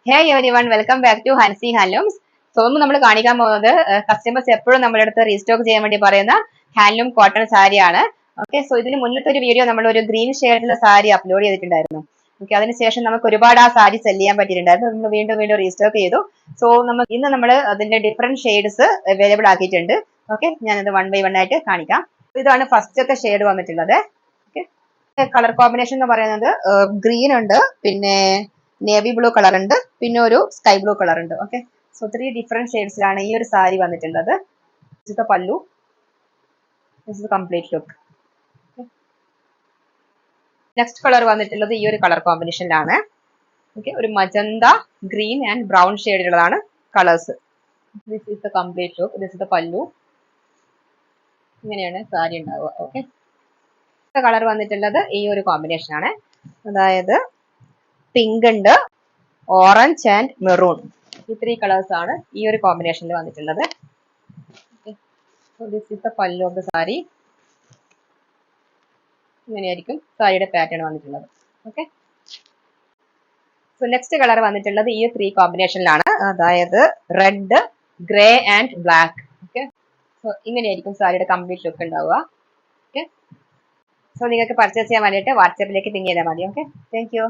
Hey everyone welcome back to Hansi handlooms. So ഇന്ന് നമ്മൾ കാണിക്കാൻ പോകുന്നത് കസ്റ്റമേഴ്സ് എപ്പോഴും നമ്മുടെ അടുത്ത് റീസ്റ്റോക്ക് ചെയ്യാൻ വേണ്ടി പറയുന്ന ഹാൻഡ്ലൂം കോട്ടൺ സാരിയാണ്. ഓക്കെ, സോ ഇതിന് മുന്നത്തെ ഒരു വീഡിയോ നമ്മൾ ഒരു ഗ്രീൻ ഷെയ്ഡിലുള്ള സാരി അപ്ലോഡ് ചെയ്തിട്ടുണ്ടായിരുന്നു. ഓക്കെ, അതിനുശേഷം നമുക്ക് ഒരുപാട് ആ സാരി സെല് ചെയ്യാൻ പറ്റിയിട്ടുണ്ടായിരുന്നു. നമ്മൾ വീണ്ടും വീണ്ടും റീസ്റ്റോക്ക് ചെയ്തു. സോ ഇന്ന് നമ്മൾ അതിന്റെ ഡിഫറെന്റ് ഷെയ്ഡ്സ് അവൈലബിൾ ആക്കിയിട്ടുണ്ട്. ഓക്കെ, ഞാനത് വൺ ബൈ വൺ ആയിട്ട് കാണിക്കാം. ഇതാണ് ഫസ്റ്റത്തെ ഷെയ്ഡ് വന്നിട്ടുള്ളത്. ഓക്കെ, കളർ കോമ്പിനേഷൻ എന്ന് പറയുന്നത് ഗ്രീൻ ഉണ്ട്, പിന്നെ നേവി ബ്ലൂ കളർ ഉണ്ട്, പിന്നെ ഒരു സ്കൈ ബ്ലൂ കളർ ഉണ്ട്. ഓക്കെ, സോ 3 ഡിഫറെന്റ് ഷെയ്ഡ്സിലാണ് ഈ ഒരു സാരി വന്നിട്ടുള്ളത്. ഇത് പല്ലു, കംപ്ലീറ്റ് ലുക്ക്. നെക്സ്റ്റ് കളർ വന്നിട്ടുള്ളത് ഈ ഒരു കളർ കോമ്പിനേഷനിലാണ്. ഓക്കെ, ഒരു മജന്ത, ഗ്രീൻ ആൻഡ് ബ്രൗൺ ഷെയ്ഡിലുള്ളതാണ് colours. This is the complete look. This is the pallu. ഇങ്ങനെയാണ് സാരി ഉണ്ടാവുക. ഓക്കെ, കളർ വന്നിട്ടുള്ളത് ഈ ഒരു കോമ്പിനേഷൻ ആണ്. അതായത് പിങ്ക് ഉണ്ട്, ഓറഞ്ച് ആൻഡ് മെറൂൺ. ഈ 3 കളേഴ്സ് ആണ് ഈ ഒരു കോമ്പിനേഷനിൽ വന്നിട്ടുള്ളത്. ദിസ് ഈസ് ദ പല്ലു ഓഫ് ദ സാരി. ഇങ്ങനെയായിരിക്കും സാരിയുടെ പാറ്റേൺ വന്നിട്ടുള്ളത്. ഓക്കെ, സോ നെക്സ്റ്റ് കളർ വന്നിട്ടുള്ളത് ഈ 3 കോമ്പിനേഷനിലാണ്. അതായത് red, grey and black. Okay, so ഇങ്ങനെയായിരിക്കും സാരിയുടെ കംപ്ലീറ്റ് ലുക്ക് ഉണ്ടാവുക. ഓക്കെ, സോ നിങ്ങൾക്ക് പർച്ചേസ് ചെയ്യാൻ വേണ്ടിയിട്ട് വാട്സാപ്പിലേക്ക് പിങ് ചെയ്താൽ മതി. Okay, thank you.